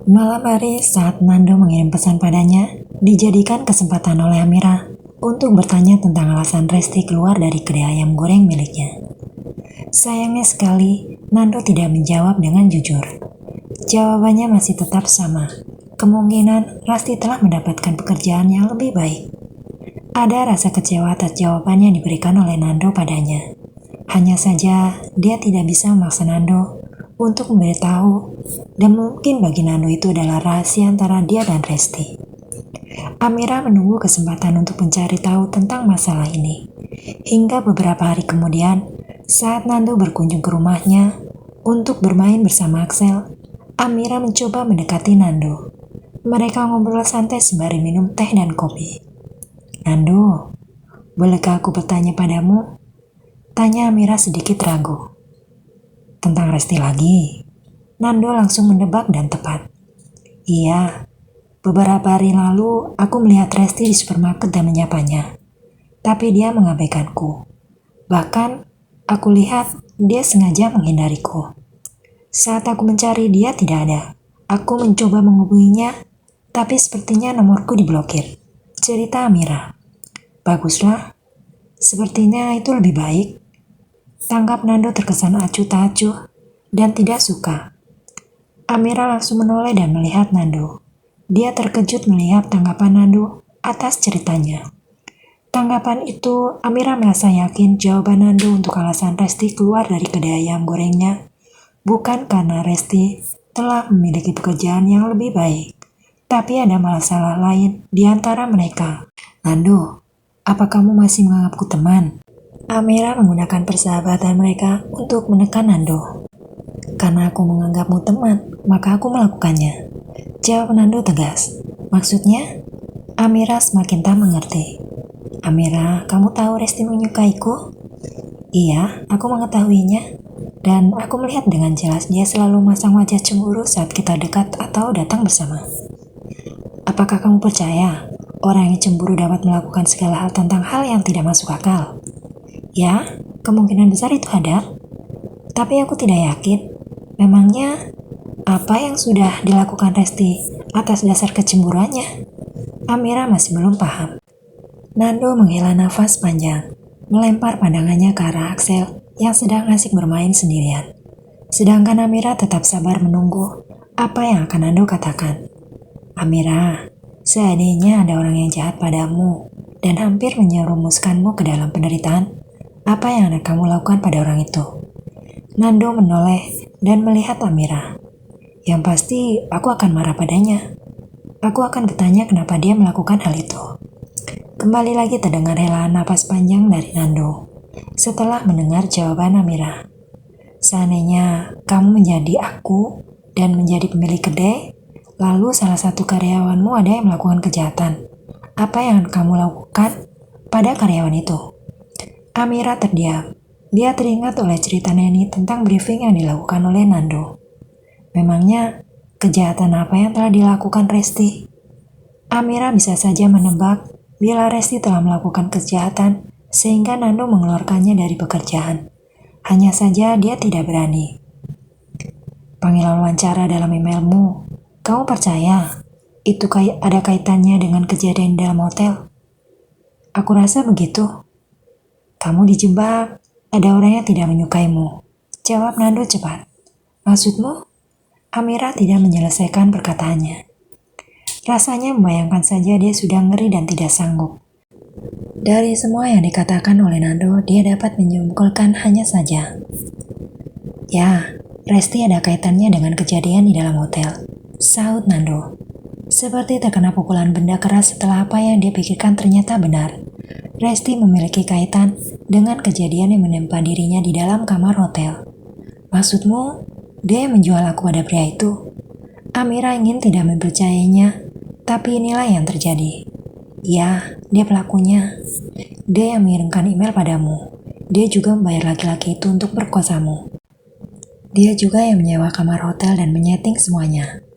Malam hari saat Nando mengirim pesan padanya, dijadikan kesempatan oleh Amira untuk bertanya tentang alasan Resti keluar dari kedai ayam goreng miliknya. Sayangnya sekali, Nando tidak menjawab dengan jujur. Jawabannya masih tetap sama. Kemungkinan Resti telah mendapatkan pekerjaan yang lebih baik. Ada rasa kecewa atas jawaban yang diberikan oleh Nando padanya. Hanya saja, dia tidak bisa memaksa Nando untuk memberitahu, dan mungkin bagi Nando itu adalah rahasia antara dia dan Resti. Amira menunggu kesempatan untuk mencari tahu tentang masalah ini. Hingga beberapa hari kemudian, saat Nando berkunjung ke rumahnya untuk bermain bersama Axel, Amira mencoba mendekati Nando. Mereka ngobrol santai sembari minum teh dan kopi. "Nando, bolehkah aku bertanya padamu?" Tanya Amira sedikit ragu. "Tentang Resti lagi?" Nando langsung menebak dan tepat. "Iya, beberapa hari lalu aku melihat Resti di supermarket dan menyapanya. Tapi dia mengabaikanku. Bahkan, aku lihat dia sengaja menghindariku. Saat aku mencari dia tidak ada. Aku mencoba menghubunginya, tapi sepertinya nomorku diblokir." Cerita Amira. "Baguslah, sepertinya itu lebih baik." Tanggap Nando terkesan acuh tak acuh dan tidak suka. Amira langsung menoleh dan melihat Nando. Dia terkejut melihat tanggapan Nando atas ceritanya. Tanggapan itu, Amira merasa yakin jawaban Nando untuk alasan Resti keluar dari kedai ayam gorengnya bukan karena Resti telah memiliki pekerjaan yang lebih baik, tapi ada masalah lain di antara mereka. "Nando, apa kamu masih menganggapku teman?" Amira menggunakan persahabatan mereka untuk menekan Nando. "Karena aku menganggapmu teman, maka aku melakukannya," jawab Nando tegas. "Maksudnya?" Amira semakin tak mengerti. "Amira, kamu tahu Resti menyukaiku?" "Iya, aku mengetahuinya. Dan aku melihat dengan jelas dia selalu masang wajah cemburu saat kita dekat atau datang bersama." "Apakah kamu percaya orang yang cemburu dapat melakukan segala hal tentang hal yang tidak masuk akal?" "Ya, kemungkinan besar itu ada. Tapi aku tidak yakin. Memangnya apa yang sudah dilakukan Resti atas dasar kecemburuannya?" Amira masih belum paham. Nando menghela nafas panjang, melempar pandangannya ke arah Axel yang sedang asik bermain sendirian. Sedangkan Amira tetap sabar menunggu apa yang akan Nando katakan. "Amira, seandainya ada orang yang jahat padamu dan hampir menyerumuskanmu ke dalam penderitaan, apa yang akan kamu lakukan pada orang itu?" Nando menoleh dan melihat Amira. "Yang pasti, aku akan marah padanya. Aku akan bertanya kenapa dia melakukan hal itu." Kembali lagi terdengar helaan napas panjang dari Nando setelah mendengar jawaban Amira. "Seandainya kamu menjadi aku dan menjadi pemilik kedai, lalu salah satu karyawanmu ada yang melakukan kejahatan, apa yang kamu lakukan pada karyawan itu?" Amira terdiam. Dia teringat oleh cerita Neni tentang briefing yang dilakukan oleh Nando. Memangnya kejahatan apa yang telah dilakukan Resti? Amira bisa saja menebak bila Resti telah melakukan kejahatan sehingga Nando mengeluarkannya dari pekerjaan. Hanya saja dia tidak berani. "Panggilan wawancara dalam emailmu, kamu percaya itu ada kaitannya dengan kejadian di dalam hotel?" "Aku rasa begitu." "Kamu dijebak. Ada orang yang tidak menyukaimu," jawab Nando cepat. "Maksudmu?" Amira tidak menyelesaikan perkataannya. Rasanya membayangkan saja dia sudah ngeri dan tidak sanggup. Dari semua yang dikatakan oleh Nando, dia dapat menyimpulkan hanya saja. "Ya, Resti ada kaitannya dengan kejadian di dalam hotel," sahut Nando. Seperti terkena pukulan benda keras setelah apa yang dia pikirkan ternyata benar. Resti memiliki kaitan dengan kejadian yang menimpa dirinya di dalam kamar hotel. "Maksudmu, dia yang menjual aku pada pria itu?" Amira ingin tidak mempercayainya, tapi inilah yang terjadi. "Ya, dia pelakunya. Dia yang mengirimkan email padamu. Dia juga membayar laki-laki itu untuk berkuasamu. Dia juga yang menyewa kamar hotel dan menyeting semuanya.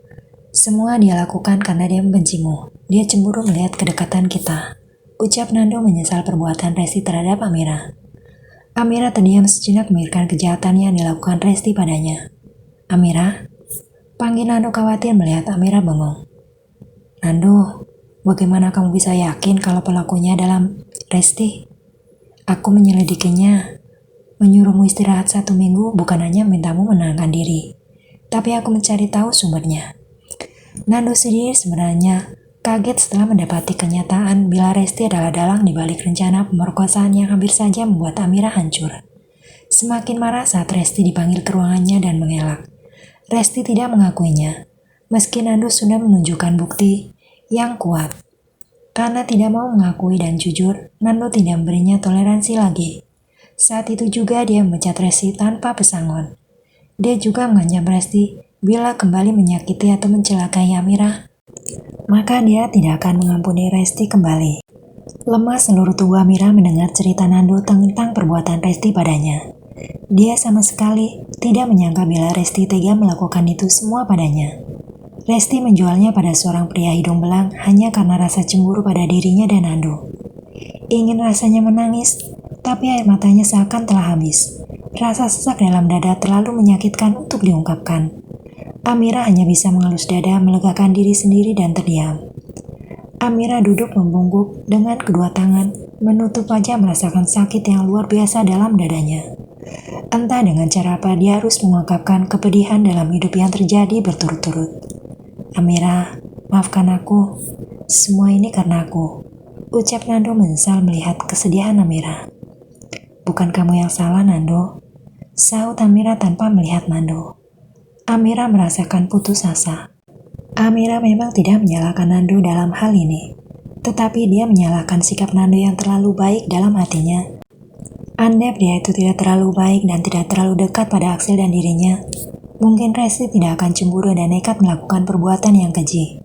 Semua dia lakukan karena dia membencimu. Dia cemburu melihat kedekatan kita," ucap Nando menyesal perbuatan Resti terhadap Amira. Amira terdiam sejenak memikirkan kejahatan yang dilakukan Resti padanya. "Amira, Panggil Nando khawatir melihat Amira bengong. Nando, bagaimana kamu bisa yakin kalau pelakunya dalam Resti? Aku menyelidikinya. Menyuruhmu istirahat 1 minggu bukan hanya mintamu menenangkan diri, tapi aku mencari tahu sumbernya. Nando sendiri sebenarnya kaget setelah mendapati kenyataan bila Resti adalah dalang di balik rencana pemerkosaan yang hampir saja membuat Amira hancur. Semakin marah saat Resti dipanggil ke ruangannya dan mengelak. Resti tidak mengakuinya, meski Nando sudah menunjukkan bukti yang kuat. Karena tidak mau mengakui dan jujur, Nando tidak memberinya toleransi lagi. Saat itu juga dia memecat Resti tanpa pesangon. Dia juga mengancam Resti bila kembali menyakiti atau mencelakai Amira, maka dia tidak akan mengampuni Resti kembali. Lemah seluruh tubuh Amira mendengar cerita Nando tentang perbuatan Resti padanya. Dia sama sekali tidak menyangka bila Resti tega melakukan itu semua padanya. Resti menjualnya pada seorang pria hidung belang hanya karena rasa cemburu pada dirinya dan Nando. Ingin rasanya menangis, tapi air matanya seakan telah habis. Rasa sesak dalam dada terlalu menyakitkan untuk diungkapkan. Amira hanya bisa mengelus dada, melegakan diri sendiri dan terdiam. Amira duduk membungkuk dengan kedua tangan, menutup wajah merasakan sakit yang luar biasa dalam dadanya. Entah dengan cara apa dia harus mengungkapkan kepedihan dalam hidup yang terjadi berturut-turut. Amira, maafkan aku. Semua ini karena aku. Ucap Nando menyesal melihat kesedihan Amira. Bukan kamu yang salah, Nando. Sahut Amira tanpa melihat Nando. Amira merasakan putus asa. Amira memang tidak menyalahkan Nando dalam hal ini, tetapi dia menyalahkan sikap Nando yang terlalu baik dalam hatinya. Andai pria itu tidak terlalu baik dan tidak terlalu dekat pada Axel dan dirinya, mungkin Resti tidak akan cemburu dan nekat melakukan perbuatan yang keji.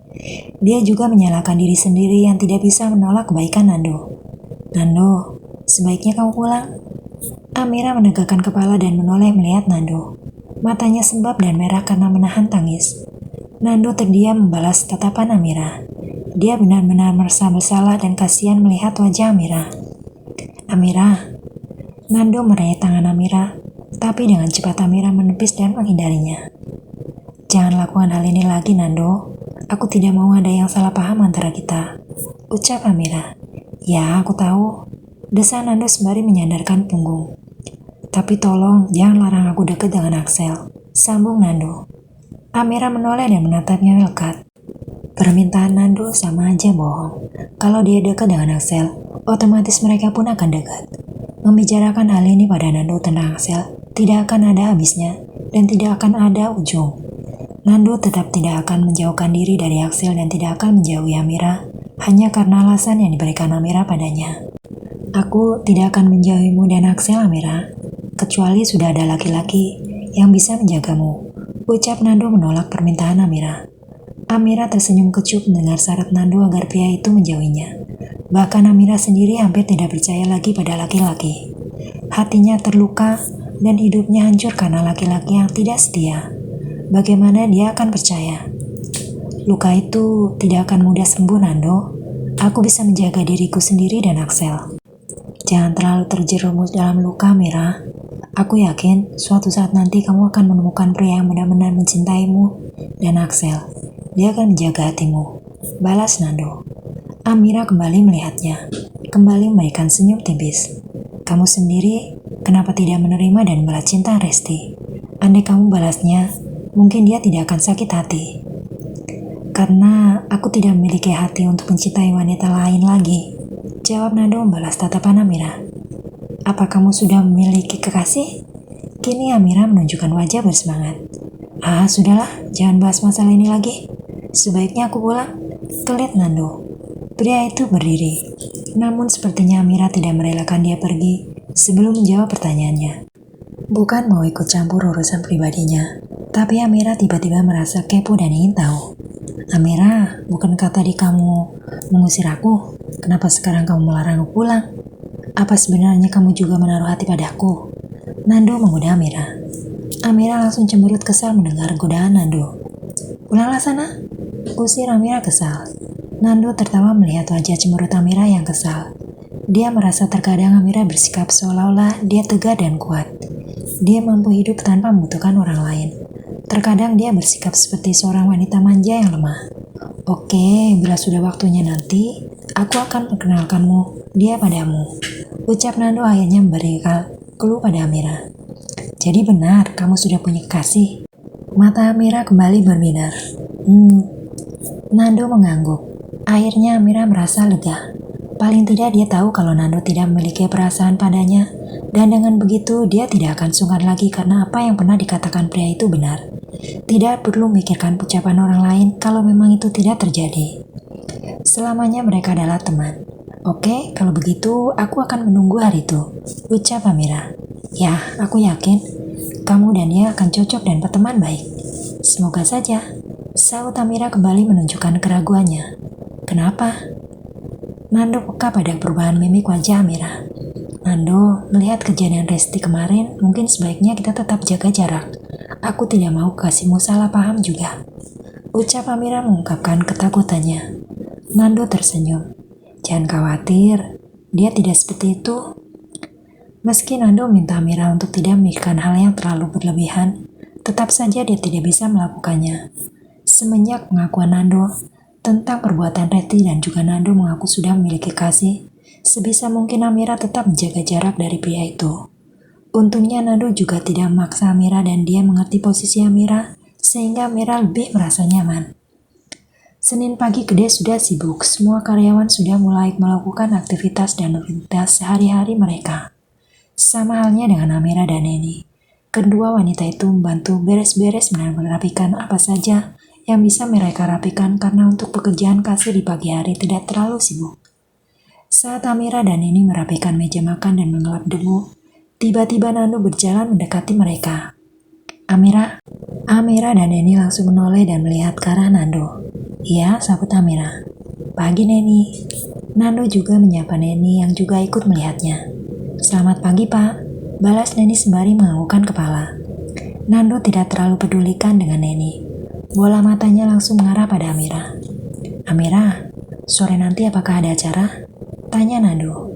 Dia juga menyalahkan diri sendiri yang tidak bisa menolak kebaikan Nando. Nando, sebaiknya kamu pulang. Amira menegakkan kepala dan menoleh melihat Nando. Matanya sembab dan merah karena menahan tangis. Nando terdiam membalas tatapan Amira. Dia benar-benar merasa bersalah dan kasihan melihat wajah Amira. Amira. Nando meraih tangan Amira, tapi dengan cepat Amira menepis dan menghindarinya. Jangan lakukan hal ini lagi, Nando. Aku tidak mau ada yang salah paham antara kita. Ucap Amira. Ya, aku tahu. Desa Nando sembari menyandarkan punggung. Tapi tolong jangan larang aku dekat dengan Axel. Sambung Nando. Amira menoleh dan menatapnya melekat. Permintaan Nando sama aja bohong. Kalau dia dekat dengan Axel, otomatis mereka pun akan dekat. Membicarakan hal ini pada Nando tentang Axel tidak akan ada habisnya dan tidak akan ada ujung. Nando tetap tidak akan menjauhkan diri dari Axel dan tidak akan menjauhi Amira hanya karena alasan yang diberikan Amira padanya. Aku tidak akan menjauhimu dan Axel, Amira, kecuali sudah ada laki-laki yang bisa menjagamu. Ucap Nando menolak permintaan Amira. Amira tersenyum kecup mendengar syarat Nando agar pria itu menjauhinya. Bahkan Amira sendiri hampir tidak percaya lagi pada laki-laki. Hatinya terluka dan hidupnya hancur karena laki-laki yang tidak setia. Bagaimana dia akan percaya? Luka itu tidak akan mudah sembuh, Nando. Aku bisa menjaga diriku sendiri dan Axel. Jangan terlalu terjerumus dalam luka, Amira. Aku yakin suatu saat nanti kamu akan menemukan pria yang benar-benar mencintaimu dan Axel. Dia akan menjaga hatimu. Balas Nando. Amira kembali melihatnya. Kembali memberikan senyum tipis. Kamu sendiri kenapa tidak menerima dan balas cinta Resti? Andai kamu balasnya, mungkin dia tidak akan sakit hati. Karena aku tidak memiliki hati untuk mencintai wanita lain lagi. Jawab Nando membalas tatapan Amira. Apa kamu sudah memiliki kekasih? Kini Amira menunjukkan wajah bersemangat. Sudahlah, jangan bahas masalah ini lagi. Sebaiknya aku pulang. Kelit Nando. Pria itu berdiri. Namun sepertinya Amira tidak merelakan dia pergi sebelum menjawab pertanyaannya. Bukan mau ikut campur urusan pribadinya, tapi Amira tiba-tiba merasa kepo dan ingin tahu. Amira, bukankah tadi kamu mengusir aku? Kenapa sekarang kamu melarang aku pulang? Apa sebenarnya kamu juga menaruh hati padaku? Nando menggoda Amira. Amira langsung cemberut kesal mendengar godaan Nando. Pulanglah sana, usir Amira kesal. Nando tertawa melihat wajah cemberut Amira yang kesal. Dia merasa terkadang Amira bersikap seolah-olah dia tegar dan kuat. Dia mampu hidup tanpa membutuhkan orang lain. Terkadang dia bersikap seperti seorang wanita manja yang lemah. Oke, bila sudah waktunya nanti, aku akan perkenalkanmu dia padamu. Ucap Nando akhirnya memberi clue pada Amira. Jadi benar, kamu sudah punya kekasih? Mata Amira kembali berbinar. Nando mengangguk. Akhirnya Amira merasa lega. Paling tidak dia tahu kalau Nando tidak memiliki perasaan padanya. Dan dengan begitu dia tidak akan sungkan lagi karena apa yang pernah dikatakan pria itu benar. Tidak perlu memikirkan ucapan orang lain kalau memang itu tidak terjadi. Selamanya mereka adalah teman. Oke, kalau begitu aku akan menunggu hari itu, ucap Amira. Ya, aku yakin kamu dan dia akan cocok dan berteman baik. Semoga saja, sahut Amira kembali menunjukkan keraguannya. Kenapa? Nando peka pada perubahan mimik wajah Amira. Nando, melihat kejadian Resti kemarin, mungkin sebaiknya kita tetap jaga jarak. Aku tidak mau kasihmu salah paham juga. Ucap Amira mengungkapkan ketakutannya. Nando tersenyum. Jangan khawatir, dia tidak seperti itu. Meski Nando minta Amira untuk tidak memikirkan hal yang terlalu berlebihan, tetap saja dia tidak bisa melakukannya. Semenjak pengakuan Nando tentang perbuatan Resti dan juga Nando mengaku sudah memiliki kasih, sebisa mungkin Amira tetap menjaga jarak dari pria itu. Untungnya Nando juga tidak memaksa Amira dan dia mengerti posisi Amira, sehingga Amira lebih merasa nyaman. Senin pagi kedai sudah sibuk, semua karyawan sudah mulai melakukan aktivitas dan rutinitas sehari-hari mereka. Sama halnya dengan Amira dan Neni. Kedua wanita itu membantu beres-beres dan merapikan apa saja yang bisa mereka rapikan karena untuk pekerjaan kasir di pagi hari tidak terlalu sibuk. Saat Amira dan Neni merapikan meja makan dan mengelap debu, tiba-tiba Nando berjalan mendekati mereka. Amira dan Neni langsung menoleh dan melihat ke arah Nando. Iya, sahut Amira. Pagi Neni. Nando juga menyapa Neni yang juga ikut melihatnya. Selamat pagi Pak, balas Neni sembari menganggukkan kepala. Nando tidak terlalu pedulikan dengan Neni. Bola matanya langsung mengarah pada Amira. Amira, sore nanti apakah ada acara? Tanya Nando.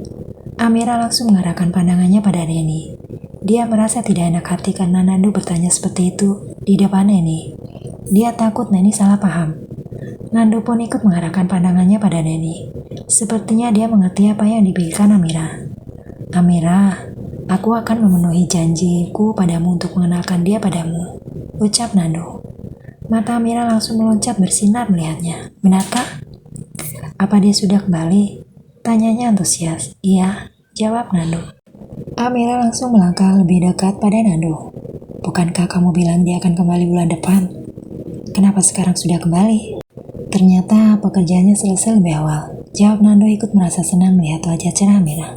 Amira langsung mengarahkan pandangannya pada Neni. Dia merasa tidak enak hati karena Nando bertanya seperti itu di depan Neni. Dia takut Neni salah paham. Nando pun ikut mengarahkan pandangannya pada Neni. Sepertinya dia mengerti apa yang dipikirkan Amira. Amira, aku akan memenuhi janjiku padamu untuk mengenalkan dia padamu, ucap Nando. Mata Amira langsung meloncat bersinar melihatnya. Benarkah? Apa dia sudah kembali? Tanyanya antusias. Iya, jawab Nando. Amira langsung melangkah lebih dekat pada Nando. Bukankah kamu bilang dia akan kembali bulan depan? Kenapa sekarang sudah kembali? Ternyata pekerjaannya selesai lebih awal. Jawab Nando ikut merasa senang melihat wajah cerah Amira.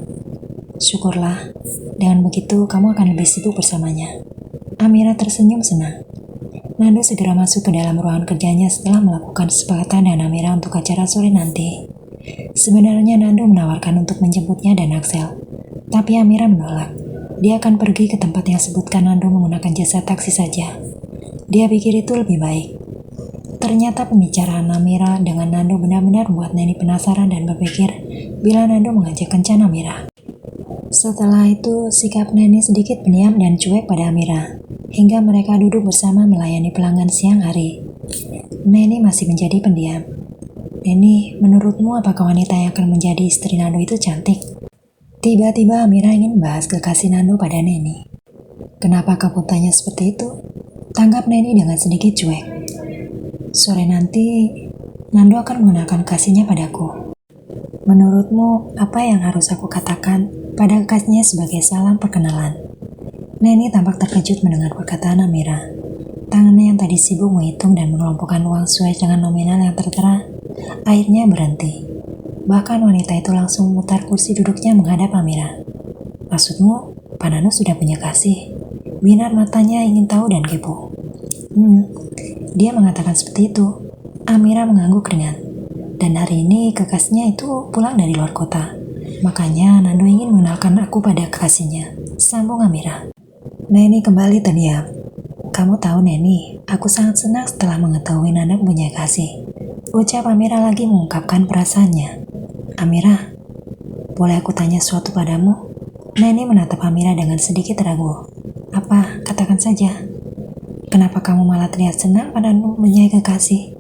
Syukurlah, dengan begitu kamu akan lebih sibuk bersamanya. Amira tersenyum senang. Nando segera masuk ke dalam ruangan kerjanya setelah melakukan kesepakatan dengan Amira untuk acara sore nanti. Sebenarnya Nando menawarkan untuk menjemputnya dan Axel, tapi Amira menolak. Dia akan pergi ke tempat yang sebutkan Nando menggunakan jasa taksi saja. Dia pikir itu lebih baik. Ternyata pembicaraan Amira dengan Nando benar-benar membuat Neni penasaran dan berpikir bila Nando mengajak kencan Amira. Setelah itu, sikap Neni sedikit pendiam dan cuek pada Amira, hingga mereka duduk bersama melayani pelanggan siang hari. Neni masih menjadi pendiam. Neni, menurutmu apakah wanita yang akan menjadi istri Nando itu cantik? Tiba-tiba Amira ingin membahas kekasih Nando pada Neni. Kenapa kamu tanya seperti itu? Tanggap Neni dengan sedikit cuek. Sore nanti, Nando akan mengenalkan kasihnya padaku. Menurutmu, apa yang harus aku katakan pada kekasihnya sebagai salam perkenalan? Neni tampak terkejut mendengar perkataan Amira. Tangannya yang tadi sibuk menghitung dan mengelompokkan uang sesuai dengan nominal yang tertera, akhirnya berhenti. Bahkan wanita itu langsung memutar kursi duduknya menghadap Amira. Maksudmu, Pak Nano sudah punya kasih? Binar matanya ingin tahu dan kepo. Dia mengatakan seperti itu. Amira mengangguk ringan. Dan hari ini kekasihnya itu pulang dari luar kota. Makanya Nando ingin mengenalkan aku pada kekasihnya, sambung Amira. Neni kembali terdiam. Kamu tahu Neni, aku sangat senang setelah mengetahui Nando punya kasih. Ucap Amira lagi mengungkapkan perasaannya. Amira, boleh aku tanya sesuatu padamu? Neni menatap Amira dengan sedikit ragu. Apa? Katakan saja. Kenapa kamu malah terlihat senang padaku menyai kekasih?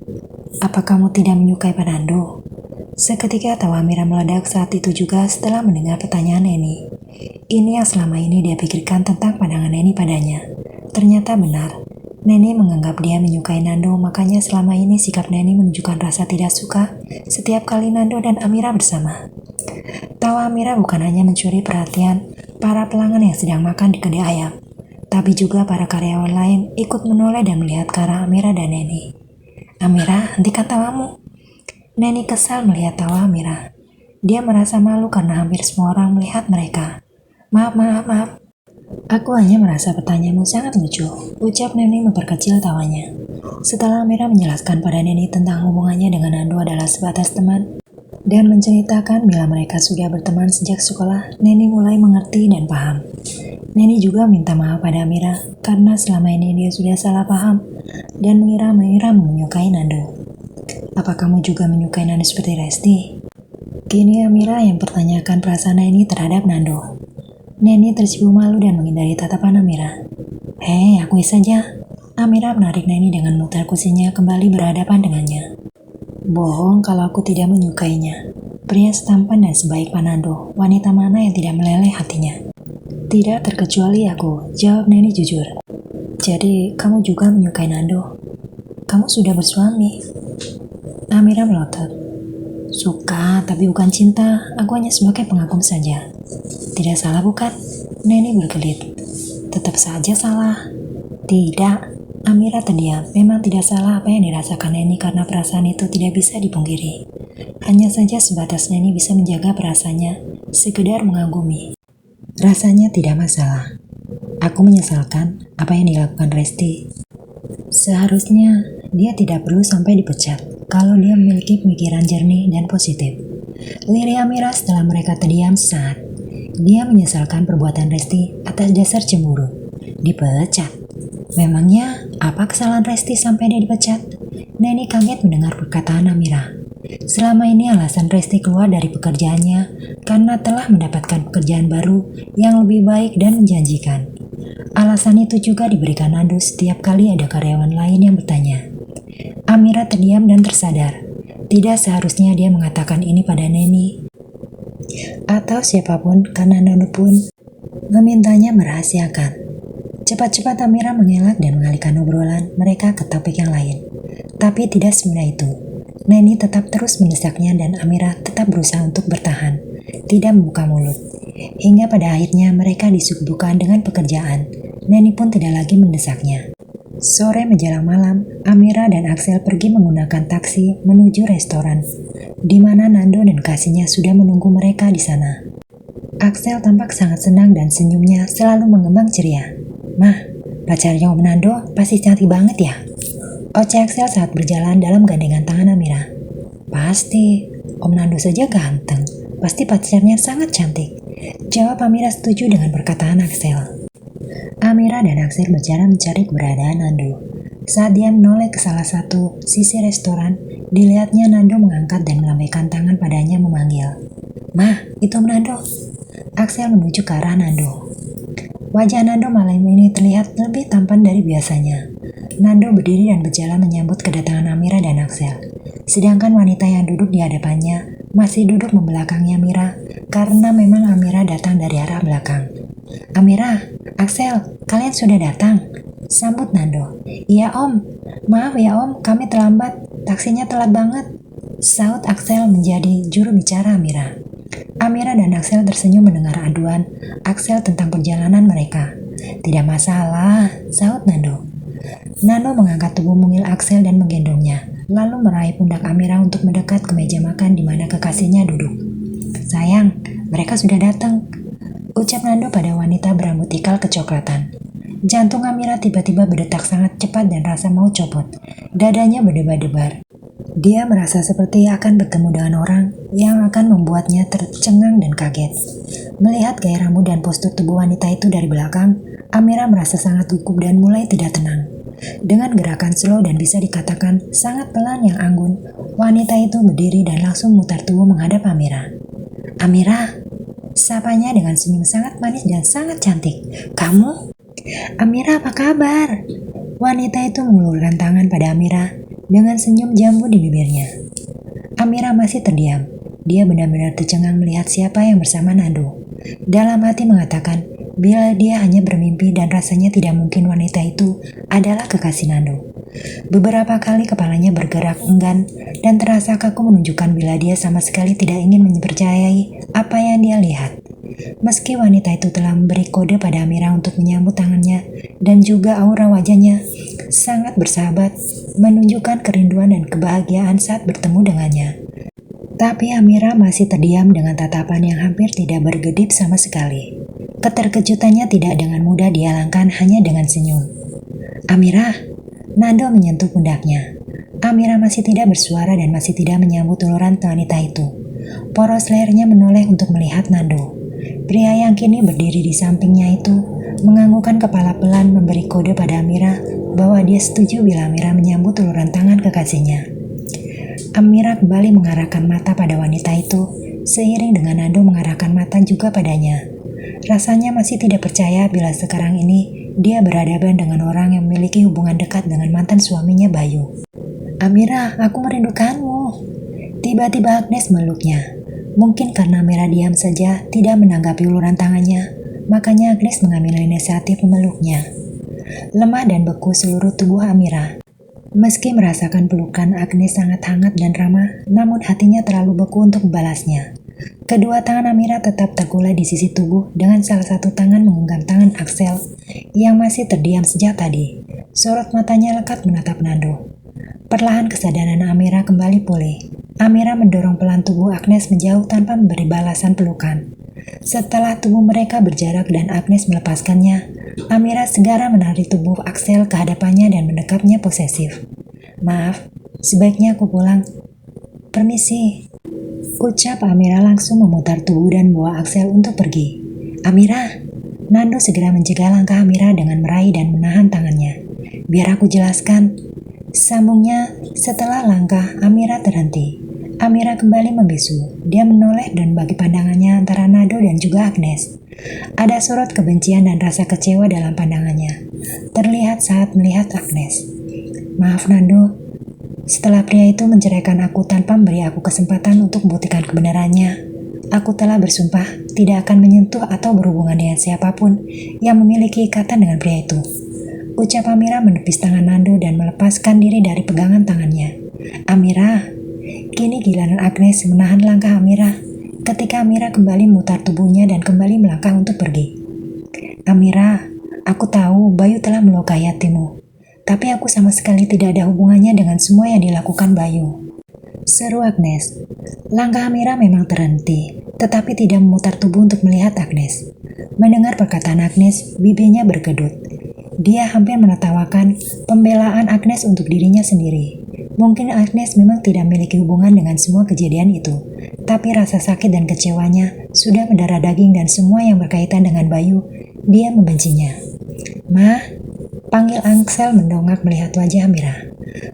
Apa kamu tidak menyukai Panando? Seketika tawa Amira meledak saat itu juga setelah mendengar pertanyaan Neni. Ini yang selama ini dia pikirkan tentang pandangan Neni padanya. Ternyata benar. Neni menganggap dia menyukai Nando, makanya selama ini sikap Neni menunjukkan rasa tidak suka setiap kali Nando dan Amira bersama. Tawa Amira bukan hanya mencuri perhatian para pelanggan yang sedang makan di kedai ayam, tapi juga para karyawan lain ikut menoleh dan melihat ke arah Amira dan Neni. Amira, hentikan tawamu. Neni kesal melihat tawa Amira. Dia merasa malu karena hampir semua orang melihat mereka. Maaf. Aku hanya merasa pertanyaanmu sangat lucu, ucap Neni memperkecil tawanya. Setelah Amira menjelaskan pada Neni tentang hubungannya dengan Nando adalah sebatas teman, dan menceritakan bila mereka sudah berteman sejak sekolah, Neni mulai mengerti dan paham. Neni juga minta maaf pada Amira karena selama ini dia sudah salah paham dan mengira Amira menyukai Nando. Apa kamu juga menyukai Nando seperti Resti? Kini Amira yang pertanyakan perasaan Neni terhadap Nando. Neni tersipu malu dan menghindari tatapan Amira. Hei, akui saja. Amira menarik Neni dengan memutar kursinya kembali berhadapan dengannya. Bohong kalau aku tidak menyukainya. Pria setampan dan sebaik Panando, wanita mana yang tidak meleleh hatinya? Tidak terkecuali aku, jawab Neni jujur. Jadi, kamu juga menyukai Nando? Kamu sudah bersuami? Amira melotot. Suka, tapi bukan cinta. Aku hanya sebagai pengagum saja. Tidak salah bukan? Neni berkelit. Tetap saja salah. Tidak. Amira terdiam. Memang tidak salah apa yang dirasakan Neni karena perasaan itu tidak bisa dipungkiri. Hanya saja sebatas Neni bisa menjaga perasaannya, sekedar mengagumi. Rasanya tidak masalah. Aku menyesalkan apa yang dilakukan Resti. Seharusnya dia tidak perlu sampai dipecat kalau dia memiliki pemikiran jernih dan positif. Lirik Amira setelah mereka terdiam sesaat. Dia menyesalkan perbuatan Resti atas dasar cemburu. Dipecat. Memangnya apa kesalahan Resti sampai dia dipecat? Neni kaget mendengar perkataan Amira. Selama ini alasan Resti keluar dari pekerjaannya karena telah mendapatkan pekerjaan baru yang lebih baik dan menjanjikan. Alasan itu juga diberikan Nando setiap kali ada karyawan lain yang bertanya. Amira terdiam dan tersadar. Tidak seharusnya dia mengatakan ini pada Neni atau siapapun karena Nando pun memintanya merahasiakan. Cepat-cepat Amira mengelak dan mengalihkan obrolan mereka ke topik yang lain. Tapi tidak semudah itu. Neni tetap terus mendesaknya dan Amira tetap berusaha untuk bertahan, tidak membuka mulut. Hingga pada akhirnya mereka disuguhkan dengan pekerjaan. Neni pun tidak lagi mendesaknya. Sore menjelang malam, Amira dan Axel pergi menggunakan taksi menuju restoran, di mana Nando dan kasihnya sudah menunggu mereka di sana. Axel tampak sangat senang dan senyumnya selalu mengembang ceria. Mah, pacarnya Om Nando pasti cantik banget ya? Oceh Axel saat berjalan dalam gandengan tangan Amira. Pasti, Om Nando saja ganteng. Pasti pacarnya sangat cantik. Jawab Amira setuju dengan perkataan Axel. Amira dan Axel berjalan mencari keberadaan Nando. Saat dia menoleh ke salah satu sisi restoran, dilihatnya Nando mengangkat dan melambaikan tangan padanya memanggil. Mah, itu Om Nando. Axel menuju ke arah Nando. Wajah Nando malam ini terlihat lebih tampan dari biasanya. Nando berdiri dan berjalan menyambut kedatangan Amira dan Axel. Sedangkan wanita yang duduk di hadapannya masih duduk membelakangi Amira karena memang Amira datang dari arah belakang. Amira, Axel, kalian sudah datang? Sambut Nando. Iya Om, maaf ya Om, kami terlambat, taksinya telat banget. Saut Axel menjadi juru bicara Amira. Amira dan Axel tersenyum mendengar aduan Axel tentang perjalanan mereka. Tidak masalah, saut Nando. Nando mengangkat tubuh mungil Axel dan menggendongnya, lalu meraih pundak Amira untuk mendekat ke meja makan di mana kekasihnya duduk. Sayang, mereka sudah datang, ucap Nando pada wanita berambut ikal kecoklatan. Jantung Amira tiba-tiba berdetak sangat cepat dan rasa mau copot. Dadanya berdebar-debar. Dia merasa seperti akan bertemu dengan orang yang akan membuatnya tercengang dan kaget. Melihat gaya rambut dan postur tubuh wanita itu dari belakang, Amira merasa sangat gugup dan mulai tidak tenang. Dengan gerakan slow dan bisa dikatakan sangat pelan yang anggun, wanita itu berdiri dan langsung memutar tubuh menghadap Amira. Amira, sapanya dengan senyum sangat manis dan sangat cantik. Kamu? Amira, apa kabar? Wanita itu mengulurkan tangan pada Amira dengan senyum jambu di bibirnya. Amira masih terdiam. Dia benar-benar tercengang melihat siapa yang bersama Nando. Dalam hati mengatakan bila dia hanya bermimpi dan rasanya tidak mungkin wanita itu adalah kekasih Nando. Beberapa kali kepalanya bergerak enggan dan terasa kaku menunjukkan bila dia sama sekali tidak ingin mempercayai apa yang dia lihat. Meski wanita itu telah memberi kode pada Amira untuk menyambut tangannya dan juga aura wajahnya sangat bersahabat, menunjukkan kerinduan dan kebahagiaan saat bertemu dengannya. Tapi Amira masih terdiam dengan tatapan yang hampir tidak berkedip sama sekali. Keterkejutannya tidak dengan mudah dihalangkan hanya dengan senyum. Amira, Nando menyentuh pundaknya. Amira masih tidak bersuara dan masih tidak menyambut uluran wanita itu. Poros lehernya menoleh untuk melihat Nando. Pria yang kini berdiri di sampingnya itu menganggukkan kepala pelan memberi kode pada Amira bahwa dia setuju bila Amira menyambut uluran tangan kekasihnya. Amira kembali mengarahkan mata pada wanita itu, seiring dengan Nando mengarahkan mata juga padanya. Rasanya masih tidak percaya bila sekarang ini dia berhadapan dengan orang yang memiliki hubungan dekat dengan mantan suaminya Bayu. Amira, aku merindukanmu. Tiba-tiba Agnes meluknya. Mungkin karena Amira diam saja, tidak menanggapi uluran tangannya, makanya Agnes mengambil inisiatif memeluknya. Lemah dan beku seluruh tubuh Amira. Meski merasakan pelukan Agnes sangat hangat dan ramah, namun hatinya terlalu beku untuk membalasnya. Kedua tangan Amira tetap tergulai di sisi tubuh dengan salah satu tangan menggenggam tangan Axel yang masih terdiam sejak tadi. Sorot matanya lekat menatap Nando. Perlahan kesadaran Amira kembali pulih. Amira mendorong pelan tubuh Agnes menjauh tanpa memberi balasan pelukan. Setelah tubuh mereka berjarak dan Agnes melepaskannya, Amira segera menarik tubuh Axel ke hadapannya dan mendekapnya posesif. Maaf, sebaiknya aku pulang. Permisi. Ucap Amira langsung memutar tubuh dan bawa Axel untuk pergi. Amira, Nando segera mencegah langkah Amira dengan meraih dan menahan tangannya. Biar aku jelaskan. Sambungnya setelah langkah Amira terhenti. Amira kembali membisu. Dia menoleh dan bagi pandangannya antara Nando dan juga Agnes. Ada sorot kebencian dan rasa kecewa dalam pandangannya. Terlihat saat melihat Agnes. Maaf Nando, setelah pria itu menceraikan aku tanpa memberi aku kesempatan untuk membuktikan kebenarannya, aku telah bersumpah tidak akan menyentuh atau berhubungan dengan siapapun yang memiliki ikatan dengan pria itu. Ucap Amira menepis tangan Nando dan melepaskan diri dari pegangan tangannya. Amira, kini giliran Agnes menahan langkah Amira ketika Amira kembali memutar tubuhnya dan kembali melangkah untuk pergi. Amira, aku tahu Bayu telah melukai hatimu, tapi aku sama sekali tidak ada hubungannya dengan semua yang dilakukan Bayu. Seru Agnes. Langkah Amira memang terhenti, tetapi tidak memutar tubuh untuk melihat Agnes. Mendengar perkataan Agnes, bibirnya berkedut. Dia hampir menertawakan pembelaan Agnes untuk dirinya sendiri. Mungkin Agnes memang tidak memiliki hubungan dengan semua kejadian itu, tapi rasa sakit dan kecewanya sudah mendarah daging dan semua yang berkaitan dengan Bayu, dia membencinya. Ma, panggil Axel mendongak melihat wajah Amira.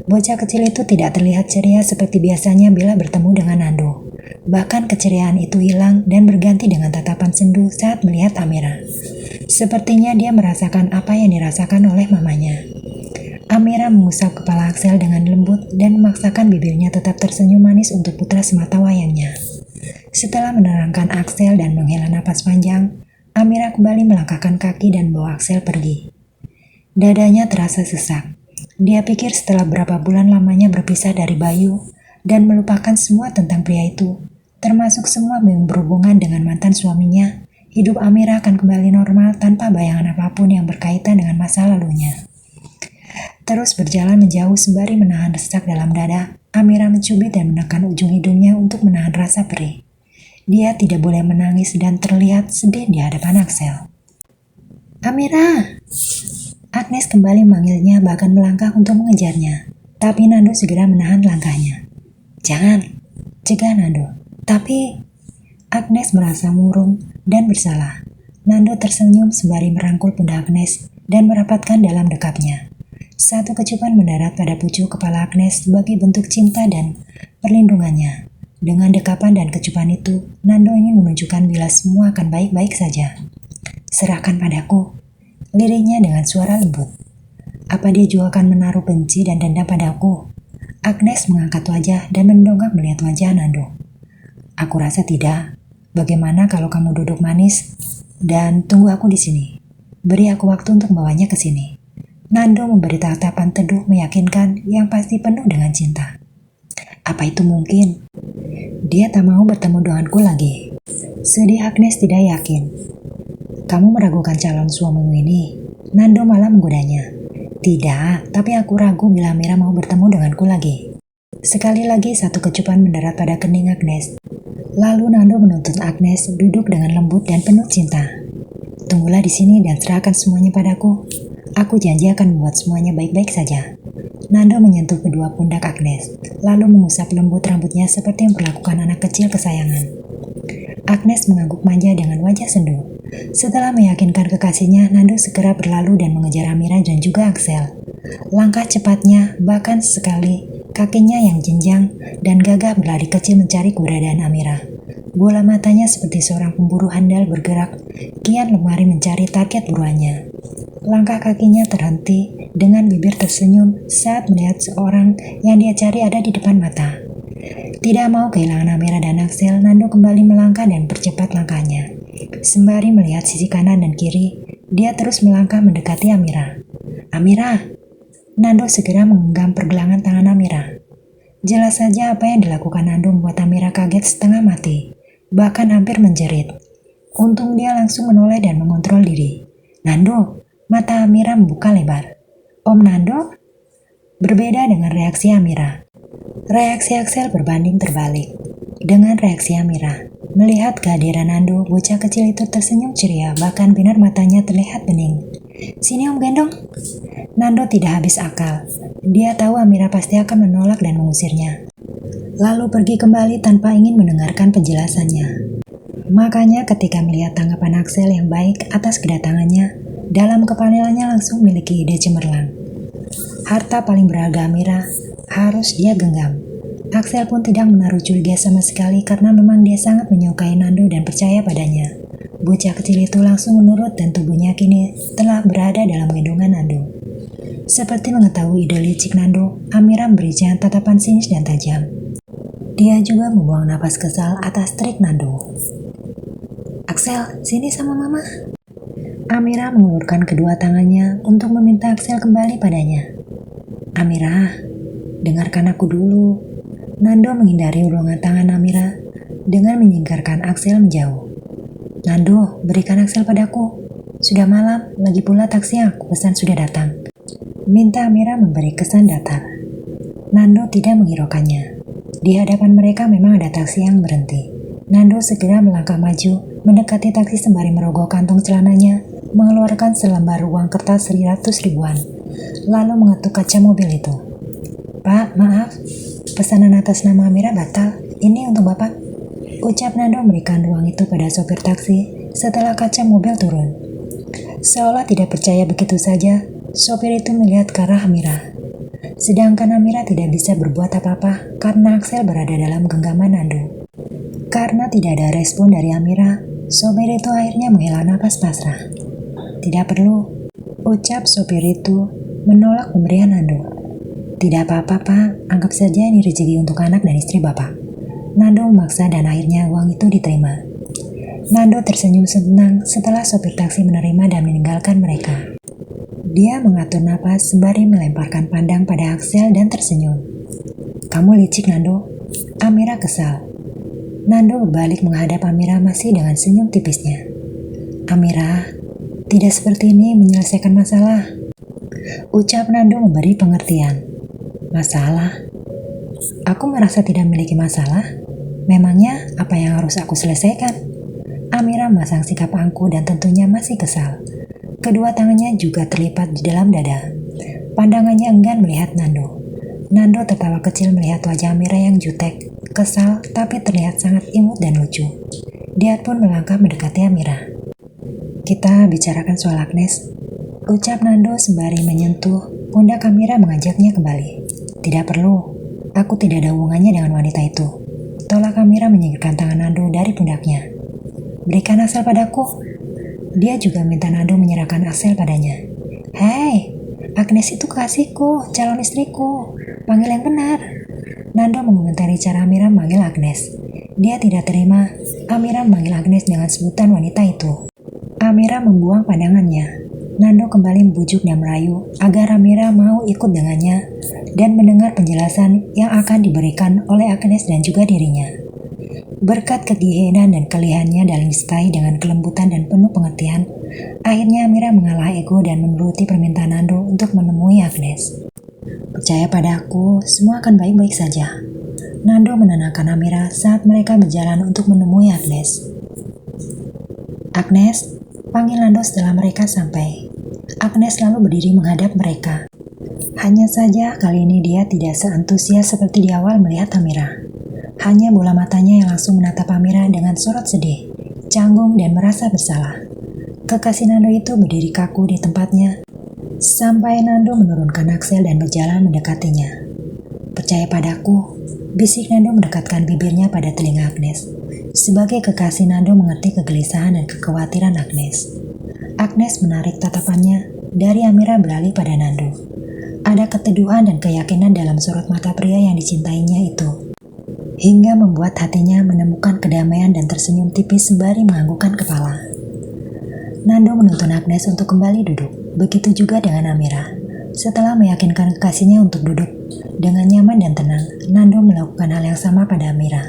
Bocah kecil itu tidak terlihat ceria seperti biasanya bila bertemu dengan Nando. Bahkan keceriaan itu hilang dan berganti dengan tatapan sendu saat melihat Amira. Sepertinya dia merasakan apa yang dirasakan oleh mamanya. Amira mengusap kepala Axel dengan lembut dan memaksakan bibirnya tetap tersenyum manis untuk putra semata wayangnya. Setelah menerangkan Axel dan menghela napas panjang, Amira kembali melangkahkan kaki dan bawa Axel pergi. Dadanya terasa sesak. Dia pikir setelah berapa bulan lamanya berpisah dari Bayu dan melupakan semua tentang pria itu, termasuk semua yang berhubungan dengan mantan suaminya, hidup Amira akan kembali normal tanpa bayangan apapun yang berkaitan dengan masa lalunya. Terus berjalan menjauh sembari menahan sesak dalam dada, Amira mencubit dan menekan ujung hidungnya untuk menahan rasa perih. Dia tidak boleh menangis dan terlihat sedih di hadapan Axel. Amira! Agnes kembali memanggilnya bahkan melangkah untuk mengejarnya, tapi Nando segera menahan langkahnya. Jangan, cegah Nando. Tapi Agnes merasa murung dan bersalah. Nando tersenyum sembari merangkul pundak Agnes dan merapatkan dalam dekapnya. Satu kecupan mendarat pada pucuk kepala Agnes sebagai bentuk cinta dan perlindungannya. Dengan dekapan dan kecupan itu, Nando ingin menunjukkan bila semua akan baik-baik saja. Serahkan padaku, liriknya dengan suara lembut. Apa dia juga akan menaruh benci dan dendam padaku? Agnes mengangkat wajah dan mendongak melihat wajah Nando. Aku rasa tidak. Bagaimana kalau kamu duduk manis dan tunggu aku di sini? Beri aku waktu untuk membawanya ke sini. Nando memberi tatapan teduh meyakinkan yang pasti penuh dengan cinta. Apa itu mungkin? Dia tak mau bertemu denganku lagi. Sedih Agnes tidak yakin. Kamu meragukan calon suamimu ini? Nando malah menggodanya. Tidak, tapi aku ragu bila Amira mau bertemu denganku lagi. Sekali lagi satu kecupan mendarat pada kening Agnes. Lalu Nando menuntut Agnes duduk dengan lembut dan penuh cinta. Tunggulah di sini dan serahkan semuanya padaku. Aku janji akan membuat semuanya baik-baik saja. Nando menyentuh kedua pundak Agnes, lalu mengusap lembut rambutnya seperti yang memperlakukan anak kecil kesayangan. Agnes mengangguk manja dengan wajah sendu. Setelah meyakinkan kekasihnya, Nando segera berlalu dan mengejar Amira dan juga Axel. Langkah cepatnya, bahkan sekali, kakinya yang jenjang dan gagah berlari kecil mencari keberadaan Amira. Bola matanya seperti seorang pemburu handal bergerak, kian lemari mencari target buruannya. Langkah kakinya terhenti dengan bibir tersenyum saat melihat seorang yang dia cari ada di depan mata. Tidak mau kehilangan Amira dan Axel, Nando kembali melangkah dan percepat langkahnya. Sembari melihat sisi kanan dan kiri, dia terus melangkah mendekati Amira. Amira! Nando segera menggenggam pergelangan tangan Amira. Jelas saja apa yang dilakukan Nando membuat Amira kaget setengah mati, bahkan hampir menjerit. Untung dia langsung menoleh dan mengontrol diri. Nando! Mata Amira membuka lebar. Om Nando? Berbeda dengan reaksi Amira. Reaksi Axel berbanding terbalik. Dengan reaksi Amira, melihat kehadiran Nando, bocah kecil itu tersenyum ceria, bahkan binar matanya terlihat bening. Sini Om gendong. Nando tidak habis akal. Dia tahu Amira pasti akan menolak dan mengusirnya. Lalu pergi kembali tanpa ingin mendengarkan penjelasannya. Makanya ketika melihat tanggapan Axel yang baik atas kedatangannya, dalam kepalanya langsung memiliki ide cemerlang. Harta paling berharga Amira harus dia genggam. Axel pun tidak menaruh curiga sama sekali karena memang dia sangat menyukai Nando dan percaya padanya. Bocah kecil itu langsung menurut dan tubuhnya kini telah berada dalam gendongan Nando. Seperti mengetahui ide licik Nando, Amira memberikan tatapan sinis dan tajam. Dia juga membuang napas kesal atas trik Nando. Axel, sini sama mama. Amira mengulurkan kedua tangannya untuk meminta Axel kembali padanya. Amira, dengarkan aku dulu. Nando menghindari ulungan tangan Amira dengan menyingkirkan Axel menjauh. Nando, berikan Axel padaku. Sudah malam, lagi pula taksi yang aku pesan sudah datang. Minta Amira memberi kesan datar. Nando tidak menghiraukannya. Di hadapan mereka memang ada taksi yang berhenti. Nando segera melangkah maju, mendekati taksi sembari merogoh kantong celananya, mengeluarkan selembar uang kertas 100 ribuan, lalu mengetuk kaca mobil itu. Pak, maaf, pesanan atas nama Amira batal. Ini untuk Bapak. Ucap Nando memberikan uang itu pada sopir taksi setelah kaca mobil turun. Seolah tidak percaya begitu saja, sopir itu melihat ke arah Amira. Sedangkan Amira tidak bisa berbuat apa-apa karena Axel berada dalam genggaman Nando. Karena tidak ada respon dari Amira, sopir itu akhirnya menghela napas pasrah. Tidak perlu, ucap sopir itu menolak pemberian Nando. Tidak apa-apa Pak, anggap saja ini rezeki untuk anak dan istri Bapak. Nando memaksa dan akhirnya uang itu diterima. Nando tersenyum senang setelah sopir taksi menerima dan meninggalkan mereka. Dia mengatur napas sembari melemparkan pandang pada Axel dan tersenyum. Kamu licik Nando. Amira kesal. Nando berbalik menghadap Amira masih dengan senyum tipisnya. Amira, tidak seperti ini menyelesaikan masalah. Ucap Nando memberi pengertian. Masalah? Aku merasa tidak memiliki masalah. Memangnya apa yang harus aku selesaikan? Amira memasang sikap angkuh dan tentunya masih kesal. Kedua tangannya juga terlipat di dalam dada. Pandangannya enggan melihat Nando. Nando tertawa kecil melihat wajah Amira yang jutek, kesal tapi terlihat sangat imut dan lucu. Dia pun melangkah mendekati Amira. Kita bicarakan soal Agnes. Ucap Nando sembari menyentuh pundak Amira mengajaknya kembali. Tidak perlu, aku tidak ada hubungannya dengan wanita itu. Tolak Amira menyingkirkan tangan Nando dari pundaknya. Berikan Axel padaku. Dia juga minta Nando menyerahkan Axel padanya. Hei, Agnes Agnes itu kekasihku, calon istriku. Panggil yang benar. Nando mengomentari cara Amira memanggil Agnes. Dia tidak terima Amira memanggil Agnes dengan sebutan wanita itu. Amira membuang pandangannya. Nando kembali membujuk dan merayu agar Amira mau ikut dengannya dan mendengar penjelasan yang akan diberikan oleh Agnes dan juga dirinya. Berkat kegigihan dan kelihayannya dalam stay dengan kelembutan dan penuh pengertian, akhirnya Amira mengalah ego dan menuruti permintaan Nando untuk menemui Agnes. Percaya padaku, semua akan baik-baik saja. Nando menenangkan Amira saat mereka berjalan untuk menemui Agnes. Agnes, panggil Nando setelah mereka sampai. Agnes lalu berdiri menghadap mereka. Hanya saja kali ini dia tidak seantusias seperti di awal melihat Amira. Hanya bola matanya yang langsung menatap Amira dengan sorot sedih, canggung dan merasa bersalah. Kekasih Nando itu berdiri kaku di tempatnya, sampai Nando menurunkan Axel dan berjalan mendekatinya. Percaya padaku, bisik Nando mendekatkan bibirnya pada telinga Agnes. Sebagai kekasih, Nando mengerti kegelisahan dan kekhawatiran Agnes. Agnes menarik tatapannya dari Amira beralih pada Nando. Ada keteduhan dan keyakinan dalam sorot mata pria yang dicintainya itu, hingga membuat hatinya menemukan kedamaian dan tersenyum tipis sembari menganggukkan kepala. Nando menuntun Agnes untuk kembali duduk, begitu juga dengan Amira. Setelah meyakinkan kekasihnya untuk duduk dengan nyaman dan tenang, Nando melakukan hal yang sama pada Amira.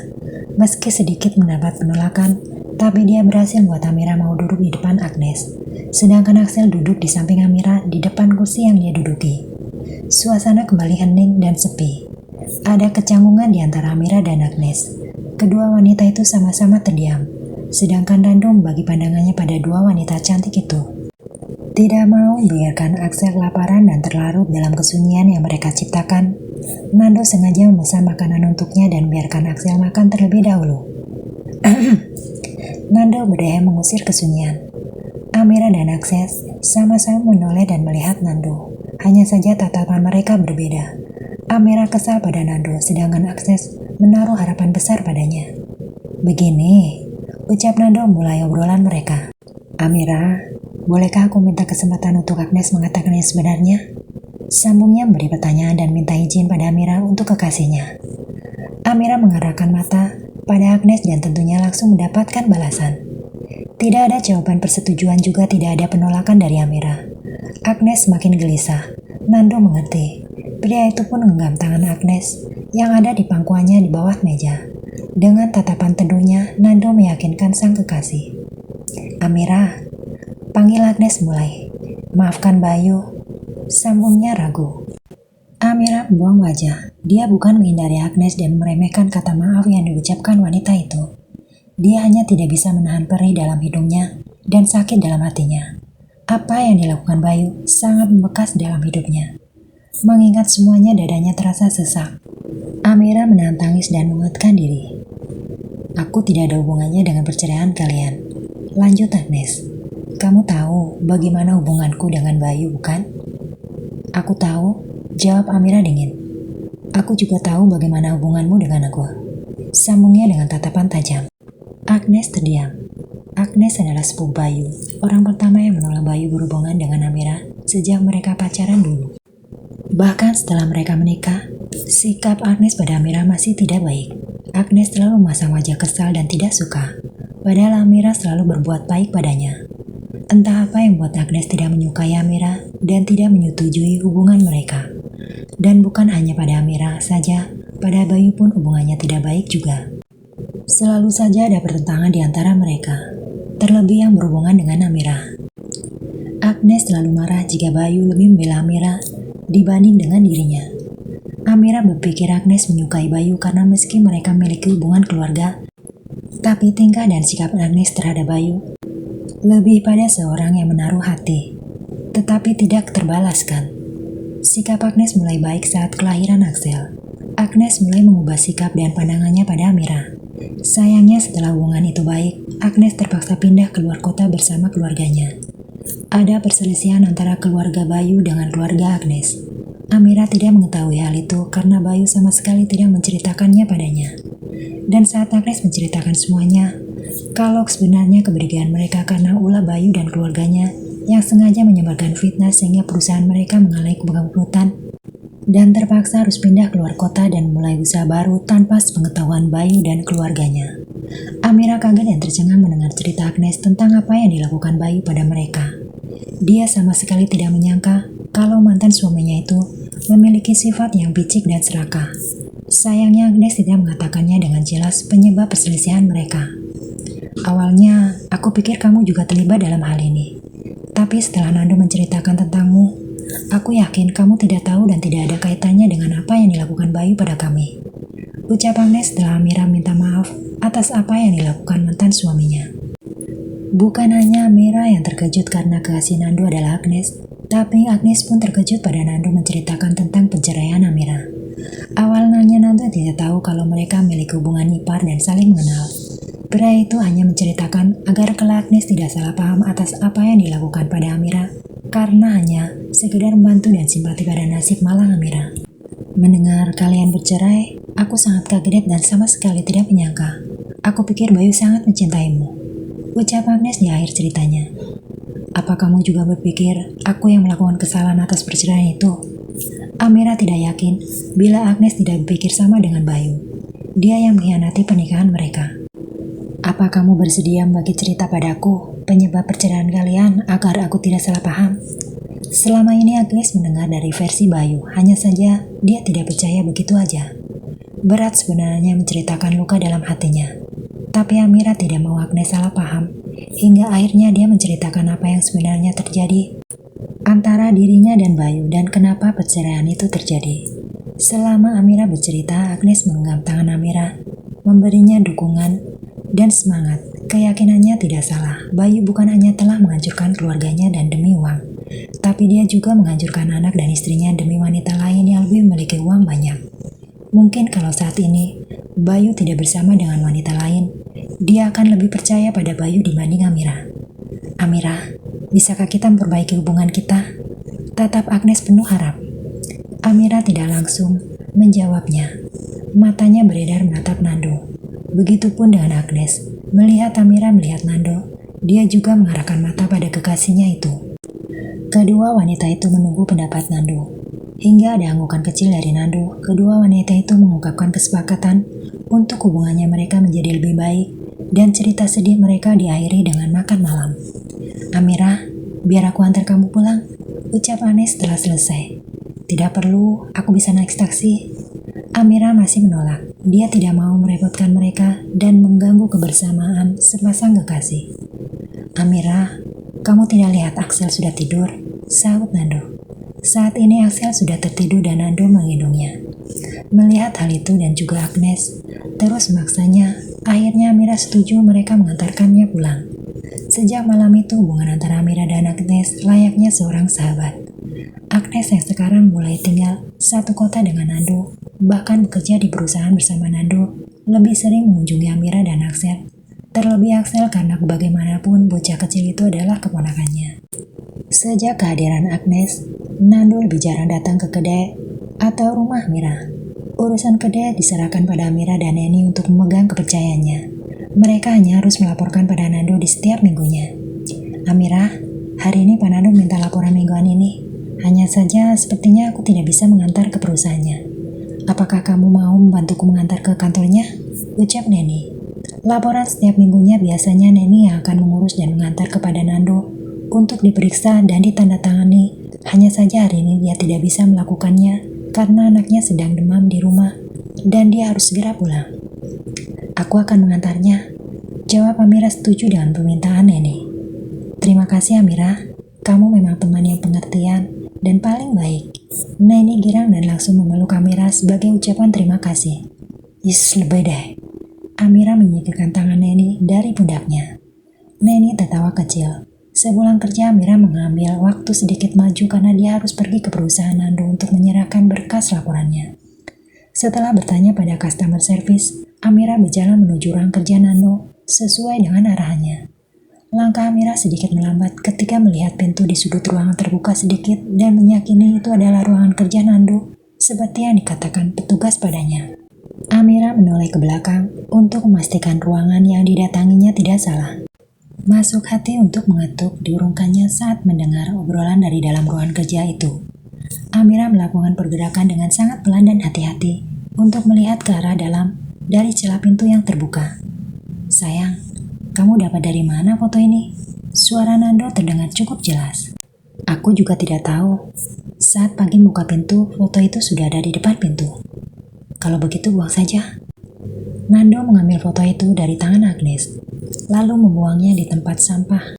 Meski sedikit mendapat penolakan, tapi dia berhasil membuat Amira mau duduk di depan Agnes. Sedangkan Axel duduk di samping Amira di depan kursi yang dia duduki. Suasana kembali hening dan sepi. Ada kecanggungan di antara Amira dan Agnes. Kedua wanita itu sama-sama terdiam, sedangkan Nando membagi pandangannya pada dua wanita cantik itu. Tidak mau membiarkan Axel kelaparan dan terlarut dalam kesunyian yang mereka ciptakan, Nando sengaja memesan makanan untuknya dan biarkan Axel makan terlebih dahulu. Nando berdaya mengusir kesunyian. Amira dan Axel sama-sama menoleh dan melihat Nando. Hanya saja tatapan mereka berbeda. Amira kesal pada Nando, sedangkan Agnes menaruh harapan besar padanya. Begini, ucap Nando mulai obrolan mereka. Amira, bolehkah aku minta kesempatan untuk Agnes mengatakan yang sebenarnya? Sambungnya memberi pertanyaan dan minta izin pada Amira untuk kekasihnya. Amira mengarahkan mata pada Agnes dan tentunya langsung mendapatkan balasan. Tidak ada jawaban persetujuan juga tidak ada penolakan dari Amira. Agnes semakin gelisah. Nando mengerti. Pria itu pun menggenggam tangan Agnes yang ada di pangkuannya di bawah meja. Dengan tatapan teduhnya, Nando meyakinkan sang kekasih. Amira, panggil Agnes mulai. Maafkan Bayu, sambungnya ragu. Amira membuang wajah. Dia bukan menghindari Agnes dan meremehkan kata maaf yang diucapkan wanita itu. Dia hanya tidak bisa menahan perih dalam hidungnya dan sakit dalam hatinya. Apa yang dilakukan Bayu sangat membekas dalam hidupnya. Mengingat semuanya, dadanya terasa sesak. Amira menahan tangis dan menguatkan diri. Aku tidak ada hubungannya dengan perceraian kalian. Lanjut Agnes. Kamu tahu bagaimana hubunganku dengan Bayu, bukan? Aku tahu, jawab Amira dingin. Aku juga tahu bagaimana hubunganmu dengan aku. Sambungnya dengan tatapan tajam. Agnes terdiam. Agnes adalah sepupu Bayu, orang pertama yang menolak Bayu berhubungan dengan Amira sejak mereka pacaran dulu. Bahkan setelah mereka menikah, sikap Agnes pada Amira masih tidak baik. Agnes selalu memasang wajah kesal dan tidak suka, padahal Amira selalu berbuat baik padanya. Entah apa yang membuat Agnes tidak menyukai Amira dan tidak menyetujui hubungan mereka. Dan bukan hanya pada Amira saja, pada Bayu pun hubungannya tidak baik juga. Selalu saja ada pertentangan di antara mereka, terlebih yang berhubungan dengan Amira. Agnes selalu marah jika Bayu lebih membela Amira dibanding dengan dirinya. Amira berpikir Agnes menyukai Bayu karena meski mereka memiliki hubungan keluarga, tapi tingkah dan sikap Agnes terhadap Bayu lebih pada seorang yang menaruh hati, tetapi tidak terbalaskan. Sikap Agnes mulai baik saat kelahiran Axel. Agnes mulai mengubah sikap dan pandangannya pada Amira. Sayangnya setelah hubungan itu baik, Agnes terpaksa pindah keluar kota bersama keluarganya. Ada perselisihan antara keluarga Bayu dengan keluarga Agnes. Amira tidak mengetahui hal itu karena Bayu sama sekali tidak menceritakannya padanya. Dan saat Agnes menceritakan semuanya, kalau sebenarnya kebergian mereka karena ulah Bayu dan keluarganya yang sengaja menyebarkan fitnah sehingga perusahaan mereka mengalami kebangkrutan dan terpaksa harus pindah keluar kota dan mulai usaha baru tanpa sepengetahuan Bayu dan keluarganya. Amira kaget dan tercengang mendengar cerita Agnes tentang apa yang dilakukan Bayu pada mereka. Dia sama sekali tidak menyangka kalau mantan suaminya itu memiliki sifat yang picik dan serakah. Sayangnya Agnes tidak mengatakannya dengan jelas penyebab perselisihan mereka. Awalnya, aku pikir kamu juga terlibat dalam hal ini. Tapi setelah Nando menceritakan tentangmu, aku yakin kamu tidak tahu dan tidak ada kaitannya dengan apa yang dilakukan Bayu pada kami. Ucap Agnes setelah Amira minta maaf atas apa yang dilakukan mantan suaminya. Bukan hanya Amira yang terkejut karena kekasih Nando adalah Agnes, tapi Agnes pun terkejut pada Nando menceritakan tentang perceraian Amira. Awalnya Nando tidak tahu kalau mereka memiliki hubungan ipar dan saling mengenal. Pria itu hanya menceritakan agar kelak Agnes tidak salah paham atas apa yang dilakukan pada Amira, karena hanya sekedar membantu dan simpati pada nasib malang Amira. Mendengar kalian bercerai, aku sangat kaget dan sama sekali tidak menyangka. Aku pikir Bayu sangat mencintaimu, ucap Agnes di akhir ceritanya. Apa kamu juga berpikir aku yang melakukan kesalahan atas perceraian itu? Amira tidak yakin bila Agnes tidak berpikir sama dengan Bayu. Dia yang mengkhianati pernikahan mereka. Apa kamu bersedia membagi cerita padaku penyebab perceraian kalian agar aku tidak salah paham? Selama ini Agnes mendengar dari versi Bayu, hanya saja dia tidak percaya begitu aja. Berat sebenarnya menceritakan luka dalam hatinya. Tapi Amira tidak mau Agnes salah paham, hingga akhirnya dia menceritakan apa yang sebenarnya terjadi antara dirinya dan Bayu dan kenapa perceraian itu terjadi. Selama Amira bercerita, Agnes menggenggam tangan Amira, memberinya dukungan dan semangat. Keyakinannya tidak salah, Bayu bukan hanya telah menghancurkan keluarganya dan demi uang, tapi dia juga menghancurkan anak dan istrinya demi wanita lain yang lebih memiliki uang banyak. Mungkin kalau saat ini Bayu tidak bersama dengan wanita lain, dia akan lebih percaya pada Bayu dibanding Amira. Amira, bisakah kita memperbaiki hubungan kita? Tatap Agnes penuh harap. Amira tidak langsung menjawabnya. Matanya beredar menatap Nando. Begitupun dengan Agnes. Melihat Amira melihat Nando, dia juga mengarahkan mata pada kekasihnya itu. Kedua wanita itu menunggu pendapat Nando. Hingga ada anggukan kecil dari Nando, kedua wanita itu mengungkapkan kesepakatan untuk hubungannya mereka menjadi lebih baik dan cerita sedih mereka diakhiri dengan makan malam. Amira, biar aku antar kamu pulang, ucap Agnes setelah selesai. Tidak perlu, aku bisa naik taksi. Amira masih menolak. Dia tidak mau merepotkan mereka dan mengganggu kebersamaan sepasang kekasih. Amira, kamu tidak lihat Axel sudah tidur? Sahut Nando. Saat ini Axel sudah tertidur dan Nando menggendongnya. Melihat hal itu dan juga Agnes terus memaksanya, akhirnya Amira setuju mereka mengantarkannya pulang. Sejak malam itu hubungan antara Amira dan Agnes layaknya seorang sahabat. Agnes yang sekarang mulai tinggal satu kota dengan Nando, bahkan bekerja di perusahaan bersama Nando, lebih sering mengunjungi Amira dan Axel. Terlebih Axel karena bagaimanapun bocah kecil itu adalah keponakannya. Sejak kehadiran Agnes, Nando lebih jarang datang ke kedai atau rumah Amira. Urusan kedai diserahkan pada Amira dan Neni untuk memegang kepercayaannya. Mereka hanya harus melaporkan pada Nando di setiap minggunya. Amira, hari ini Pak Nando minta laporan mingguan ini. Hanya saja sepertinya aku tidak bisa mengantar ke perusahaannya. Apakah kamu mau membantuku mengantar ke kantornya? Ucap Neni. Laporan setiap minggunya biasanya Neni yang akan mengurus dan mengantar kepada Nando untuk diperiksa dan ditandatangani. Hanya saja hari ini dia tidak bisa melakukannya karena anaknya sedang demam di rumah dan dia harus segera pulang. Aku akan mengantarnya, jawab Amira setuju dengan permintaan Neni. Terima kasih Amira, kamu memang teman yang pengertian dan paling baik. Neni girang dan langsung memeluk Amira sebagai ucapan terima kasih. Lebih deh. Amira menyingkirkan tangan Neni dari pundaknya. Neni tertawa kecil. Sepulang kerja Amira mengambil waktu sedikit maju karena dia harus pergi ke perusahaan Nando untuk menyerahkan berkas laporannya. Setelah bertanya pada customer service, Amira berjalan menuju ruang kerja Nando sesuai dengan arahannya. Langkah Amira sedikit melambat ketika melihat pintu di sudut ruangan terbuka sedikit dan meyakini itu adalah ruangan kerja Nando, seperti yang dikatakan petugas padanya. Amira menoleh ke belakang untuk memastikan ruangan yang didatanginya tidak salah. Masuk hati untuk mengetuk diurungkannya saat mendengar obrolan dari dalam ruangan kerja itu. Amira melakukan pergerakan dengan sangat pelan dan hati-hati untuk melihat ke arah dalam dari celah pintu yang terbuka. "Sayang, kamu dapat dari mana foto ini?" Suara Nando terdengar cukup jelas. "Aku juga tidak tahu. Saat pagi buka pintu, foto itu sudah ada di depan pintu." "Kalau begitu buang saja." Nando mengambil foto itu dari tangan Agnes, lalu membuangnya di tempat sampah.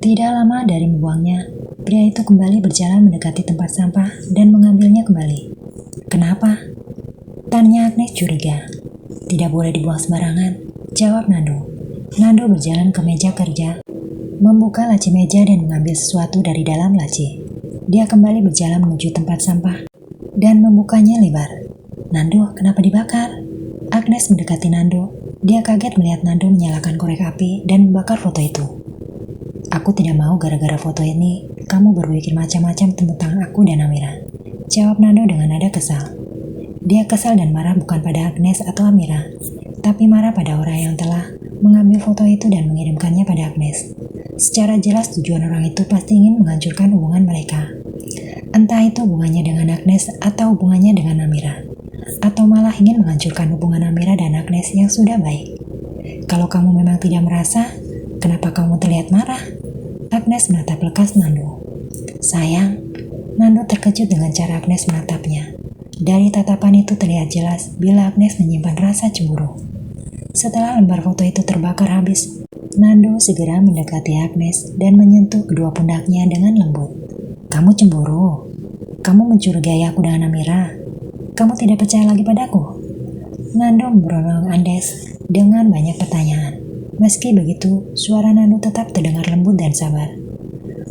Tidak lama dari membuangnya, pria itu kembali berjalan mendekati tempat sampah dan mengambilnya kembali. "Kenapa?" tanya Agnes curiga. "Tidak boleh dibuang sembarangan," jawab Nando. Nando berjalan ke meja kerja, membuka laci meja dan mengambil sesuatu dari dalam laci. Dia kembali berjalan menuju tempat sampah dan membukanya lebar. "Nando, kenapa dibakar?" Agnes mendekati Nando. Dia kaget melihat Nando menyalakan korek api dan membakar foto itu. "Aku tidak mau gara-gara foto ini kamu berpikir macam-macam tentang aku dan Amira," jawab Nando dengan nada kesal. Dia kesal dan marah bukan pada Agnes atau Amira, tapi marah pada orang yang telah mengambil foto itu dan mengirimkannya pada Agnes. Secara jelas tujuan orang itu pasti ingin menghancurkan hubungan mereka. Entah itu hubungannya dengan Agnes atau hubungannya dengan Amira, atau malah ingin menghancurkan hubungan Amira dan Agnes yang sudah baik. "Kalau kamu memang tidak merasa, kenapa kamu terlihat marah?" Agnes menatap lekas Nando. "Sayang," Nando terkejut dengan cara Agnes menatapnya. Dari tatapan itu terlihat jelas bila Agnes menyimpan rasa cemburu. Setelah lembar foto itu terbakar habis, Nando segera mendekati Agnes dan menyentuh kedua pundaknya dengan lembut. "Kamu cemburu? Kamu mencurigai aku dengan Amira? Kamu tidak percaya lagi padaku?" Nando memberondong Andes dengan banyak pertanyaan. Meski begitu, suara Nando tetap terdengar lembut dan sabar.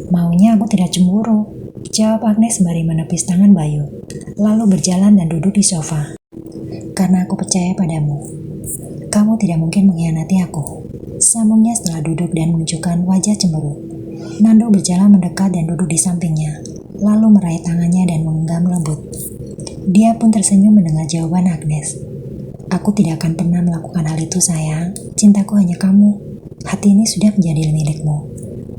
"Maunya aku tidak cemburu," jawab Agnes sembari menepis tangan Bayu, lalu berjalan dan duduk di sofa. "Karena aku percaya padamu. Kamu tidak mungkin mengkhianati aku," sambungnya setelah duduk dan menunjukkan wajah cemberut. Nando berjalan mendekat dan duduk di sampingnya, lalu meraih tangannya dan menggenggam lembut. Dia pun tersenyum mendengar jawaban Agnes. "Aku tidak akan pernah melakukan hal itu, sayang. Cintaku hanya kamu. Hati ini sudah menjadi milikmu,"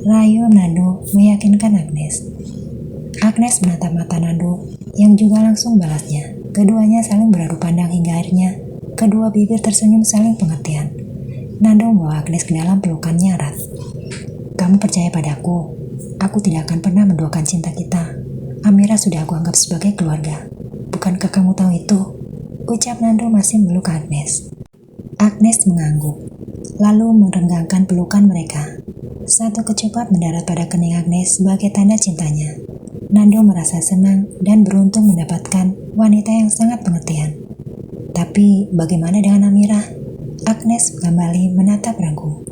rayu Nando meyakinkan Agnes. Agnes menatap mata Nando yang juga langsung balasnya. Keduanya saling beradu pandang hingga akhirnya kedua bibir tersenyum saling pengertian. Nando membawa Agnes ke dalam pelukannya erat. "Kamu percaya padaku? Aku tidak akan pernah menduakan cinta kita. Amira sudah aku anggap sebagai keluarga. Bukankah kamu tahu itu?" ucap Nando masih memeluk Agnes. Agnes mengangguk, lalu merenggangkan pelukan mereka. Satu kecupat mendarat pada kening Agnes sebagai tanda cintanya. Nando merasa senang dan beruntung mendapatkan wanita yang sangat pengertian. Tapi bagaimana dengan Amira? Agnes kembali menatap ragu.